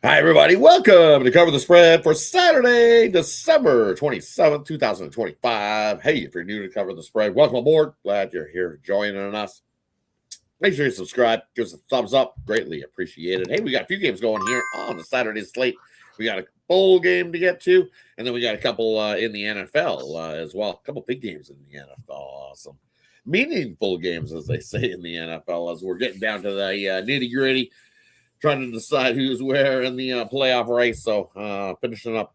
Hi, everybody. Welcome to Cover the Spread for Saturday, December 27th, 2025. Hey, if you're new to Cover the Spread, welcome aboard. Glad you're here joining us. Make sure you subscribe. Give us a thumbs up. Greatly appreciated. Hey, we got a few games going here on the Saturday slate. We got a bowl game to get to, and then we got a couple in the NFL as well. A couple big games in the NFL. Some meaningful games, as they say in the NFL, as we're getting down to the nitty gritty, trying to decide who's where in the playoff race. So finishing up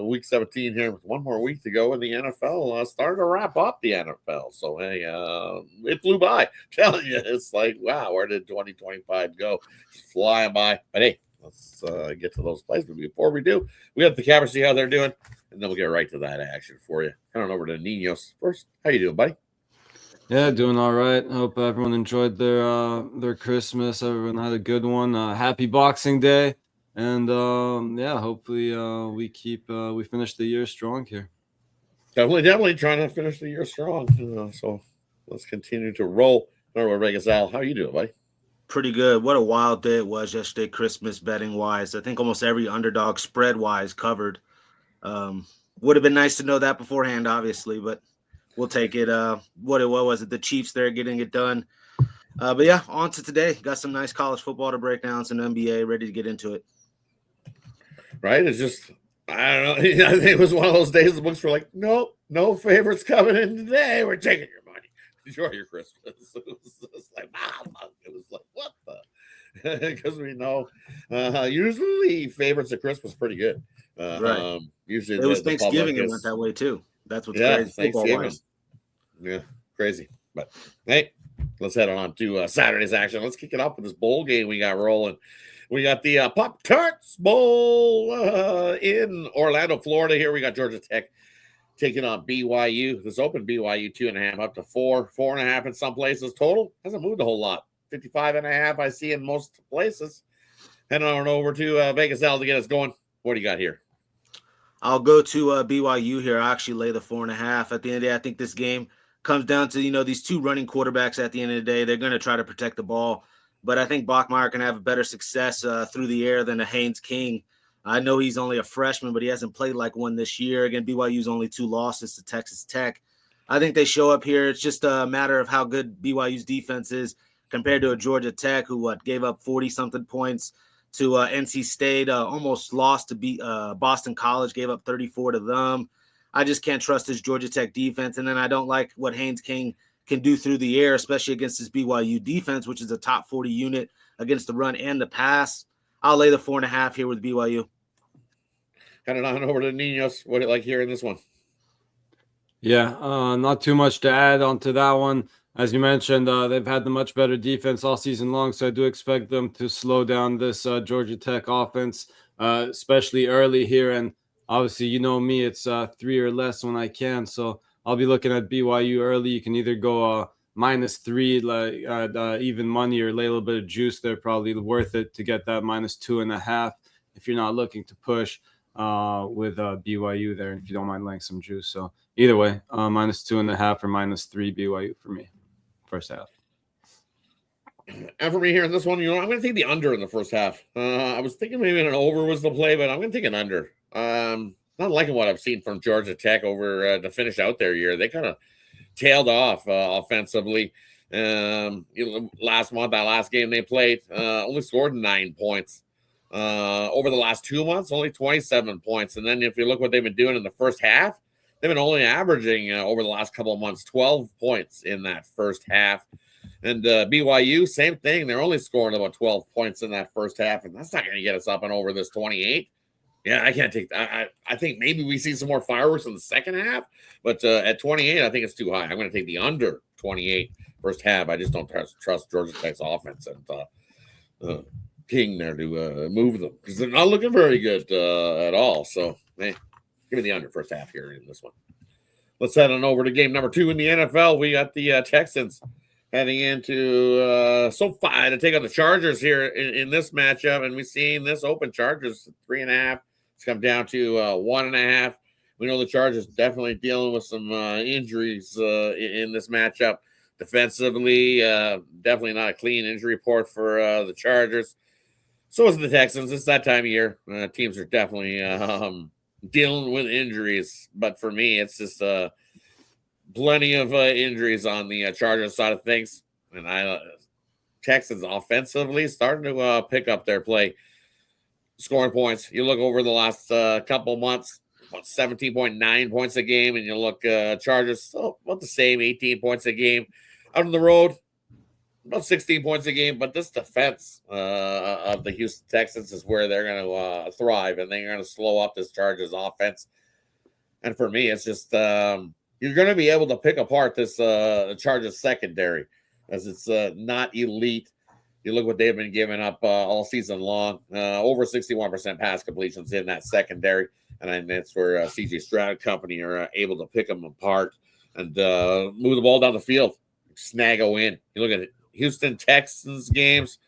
week 17 here with one more week to go in the NFL. Starting to wrap up the NFL. So, hey, it flew by. I'm telling you, it's like, wow, where did 2025 go? Just flying by. But hey, let's get to those plays. But before we do, we have the cameras, see how they're doing, and then we'll get right to that action for you. Head on over to Ninos first. How you doing, buddy? Yeah, doing all right. Hope everyone enjoyed their Christmas. Everyone had a good one. Happy Boxing Day, and yeah, hopefully we finish the year strong here. Definitely trying to finish the year strong. So let's continue to roll. Rodriguez, Al, how you doing, buddy? Pretty good. What a wild day it was yesterday, Christmas betting wise. I think almost every underdog spread wise covered. Um, would have been nice to know that beforehand, obviously, but we'll take it. What was it? The Chiefs there getting it done. But yeah, on to today. Got some nice college football to break down, some NBA, ready to get into it. Right? It's just, I don't know. I think it was one of those days the books were like, nope, no favorites coming in today. We're taking your money. Enjoy your Christmas. It was just like, wow. It was like, what the? Because we know usually favorites at Christmas pretty good. Right. Usually It was the public Thanksgiving. It went is, that way too. That's what's yeah, crazy football Thanksgiving. wise. Yeah, crazy. But hey, let's head on to Saturday's action. Let's kick it off with this bowl game we got rolling. We got the Pop-Tarts Bowl in Orlando, Florida. Here we got Georgia Tech taking on BYU. This open BYU 2.5 up to 4.5 in some places. Total hasn't moved a whole lot. 55.5 I see in most places. Heading on over to Vegas L to get us going. What do you got here? I'll go to BYU here. I actually lay the 4.5. At the end of the day, I think this game comes down to, these two running quarterbacks at the end of the day. They're going to try to protect the ball. But I think Bachmeier can have a better success through the air than a Haynes King. I know he's only a freshman, but he hasn't played like one this year. Again, BYU's only 2 losses to Texas Tech. I think they show up here. It's just a matter of how good BYU's defense is compared to a Georgia Tech who gave up 40-something points to NC State, almost lost to Boston College, gave up 34 to them. I just can't trust this Georgia Tech defense. And then I don't like what Haynes King can do through the air, especially against this BYU defense, which is a top 40 unit against the run and the pass. I'll lay the 4.5 here with BYU. Heading on over to Ninos. What do you like here in this one? Yeah, not too much to add on to that one. As you mentioned, they've had the much better defense all season long, so I do expect them to slow down this Georgia Tech offense, especially early here. And obviously, you know me, it's 3 or less when I can. So I'll be looking at BYU early. You can either go -3, like even money, or lay a little bit of juice there. Probably worth it to get that -2.5 if you're not looking to push with BYU there, if you don't mind laying some juice. So either way, -2.5 or -3 BYU for me, first half. And for me here in this one, I'm going to take the under in the first half. I was thinking maybe an over was the play, but I'm going to take an under. Not liking what I've seen from Georgia Tech over to finish out their year. They kind of tailed off offensively. Last month, that last game they played, only scored 9 points. Over the last 2 months, only 27 points. And then if you look what they've been doing in the first half, they've been only averaging over the last couple of months 12 points in that first half. And BYU, same thing. They're only scoring about 12 points in that first half, and that's not going to get us up and over this 28. Yeah, I can't take that. I think maybe we see some more fireworks in the second half, but at 28, I think it's too high. I'm going to take the under 28 first half. I just don't trust Georgia Tech's offense and King there to move them because they're not looking very good at all. So, give me the under first half here in this one. Let's head on over to game number 2 in the NFL. We got the Texans heading into SoFi to take on the Chargers here in this matchup. And we've seen this open Chargers 3.5. It's come down to 1.5. We know the Chargers definitely dealing with some injuries in this matchup. Defensively, definitely not a clean injury report for the Chargers. So is the Texans. It's that time of year. Teams are definitely dealing with injuries. But for me, it's just plenty of injuries on the Chargers side of things. And Texans offensively starting to pick up their play, scoring points. You look over the last couple months, about 17.9 points a game, and you look Chargers about the same, 18 points a game. Out on the road, about 16 points a game. But this defense of the Houston Texans is where they're going to thrive, and they're going to slow up this Chargers offense. And for me, it's just you're going to be able to pick apart this Chargers secondary, as it's not elite. You look what they've been giving up all season long, over 61% pass completions in that secondary. And that's where CJ Stroud company are able to pick them apart and move the ball down the field, snag a win. You look at Houston Texans games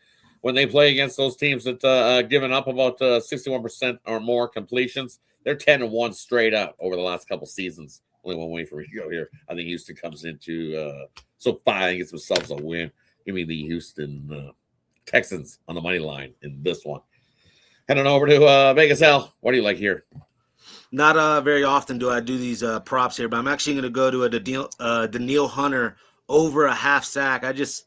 when they play against those teams that given up about 61% or more completions. They're 10-1 straight up over the last couple seasons. Only one way for me to go here. I think Houston comes into SoFi and gets themselves a win. Give me the Houston Texans on the money line in this one. Heading over to Vegas. Al, what do you like here? Not very often do I do these props here, but I'm actually going to go to a Danielle Hunter over a half sack. I just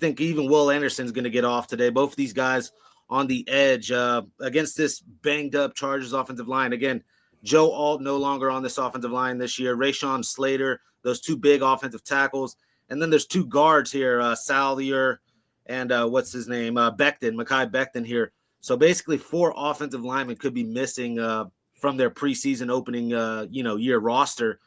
think even Will Anderson's going to get off today. Both of these guys on the edge against this banged up Chargers offensive line. Again, Joe Alt no longer on this offensive line this year. Rashawn Slater, those two big offensive tackles. And then there's two guards here, Sallier and what's his name? Mekhi Becton here. So basically 4 offensive linemen could be missing from their preseason opening year roster.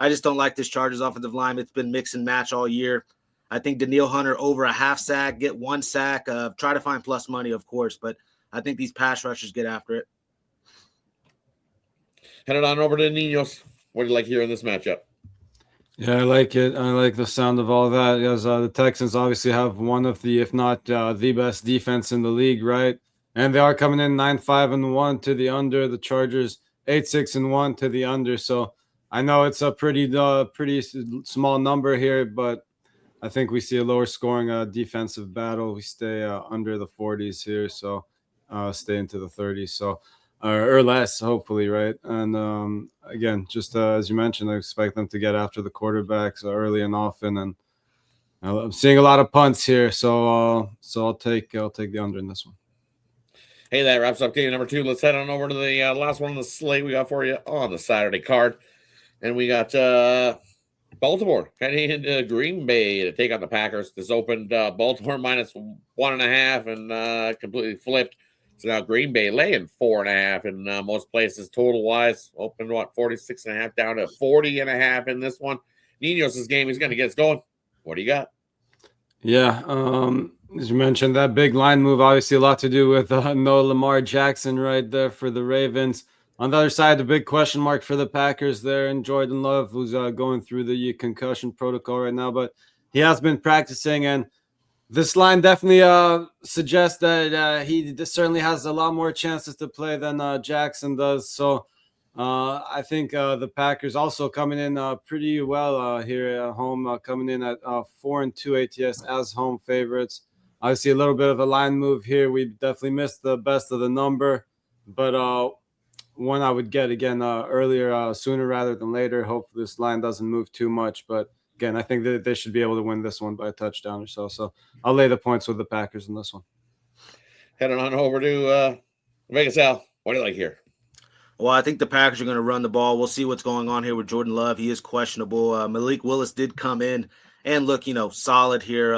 I just don't like this Chargers offensive line. It's been mix and match all year. I think Danielle Hunter over a half sack, get 1 sack, try to find plus money, of course, but I think these pass rushers get after it. Headed on over to Ninos. What do you like here in this matchup? Yeah, I like it. I like the sound of all that. Because the Texans obviously have one of the, if not the best defense in the league, right? And they are coming in 9-5-1 to the under. The Chargers 8-6-1 to the under. So I know it's a pretty small number here, but I think we see a lower scoring defensive battle. We stay under the 40s here, so stay into the 30s. So. Or less, hopefully, right? And again, just as you mentioned, I expect them to get after the quarterbacks early and often. And I'm seeing a lot of punts here, so I'll take the under in this one. Hey, that wraps up game number 2. Let's head on over to the last one on the slate we got for you on the Saturday card, and we got Baltimore heading into Green Bay to take on the Packers. This opened Baltimore minus 1.5 and completely flipped. So now Green Bay laying 4.5 in most places total wise. Opened 46.5 down to 40.5 in this one. Ninos' game, he's going to get us going. What do you got? Yeah, as you mentioned, that big line move obviously a lot to do with no Lamar Jackson right there for the Ravens. On the other side, the big question mark for the Packers there, and Jordan Love, who's going through the concussion protocol right now, but he has been practicing, and this line definitely suggests that he certainly has a lot more chances to play than Jackson does. So I think the Packers also coming in pretty well here at home, coming in at 4-2 ATS as home favorites. Obviously, a little bit of a line move here. We definitely missed the best of the number, but one I would get again earlier, sooner rather than later. Hopefully, this line doesn't move too much, but. Again, I think that they should be able to win this one by a touchdown or so. So I'll lay the points with the Packers in this one. Heading on over to Vegas. Al, what do you like here? Well, I think the Packers are going to run the ball. We'll see what's going on here with Jordan Love. He is questionable. Malik Willis did come in and look, solid here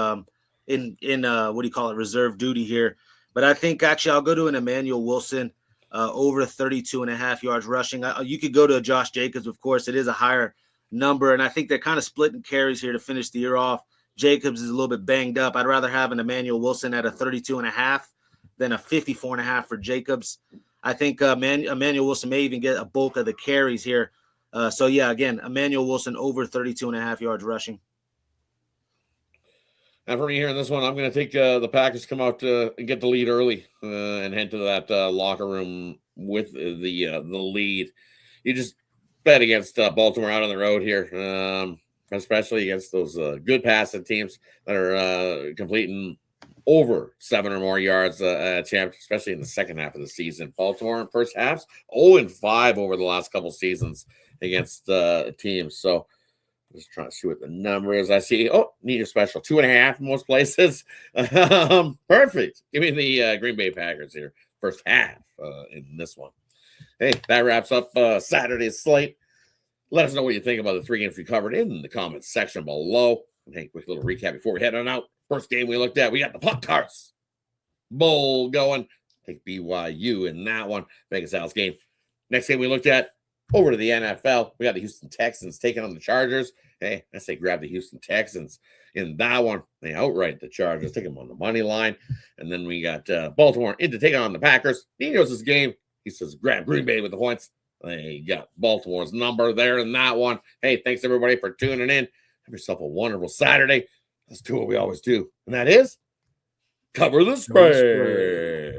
in reserve duty here. But I think actually I'll go to an Emmanuel Wilson over 32.5 yards rushing. You could go to a Josh Jacobs, of course. It is a higher number, and I think they're kind of splitting carries here to finish the year off. Jacobs is a little bit banged up. I'd rather have an Emmanuel Wilson at a 32.5 than a 54.5 for Jacobs. I think Emmanuel Wilson may even get a bulk of the carries here. So yeah, again, Emmanuel Wilson over 32.5 yards rushing. And for me here in this one, I'm going to take the Packers come out and get the lead early and head to that locker room with the lead. You just bet against Baltimore out on the road here, especially against those good passing teams that are completing over 7 or more yards attempt, especially in the second half of the season. Baltimore in first halves 0-5 over the last couple seasons against teams. So just trying to see what the number is. I see. Oh, need your special 2.5 in most places. Perfect. Give me the Green Bay Packers here. First half in this one. Hey, that wraps up Saturday's slate. Let us know what you think about the 3 games we covered in the comments section below. And hey, quick little recap before we head on out. First game we looked at, we got the Pop-Tarts Bowl going. Take BYU in that one. Vegas Al's game. Next game we looked at, over to the NFL. We got the Houston Texans taking on the Chargers. Hey, I say grab the Houston Texans in that one. They outright the Chargers, take them on the money line. And then we got Baltimore into taking on the Packers. Ninos' game. He says grab Green Bay with the points. They got Baltimore's number there in that one. Hey, thanks everybody for tuning in. Have yourself a wonderful Saturday. Let's do what we always do, and that is cover the spread.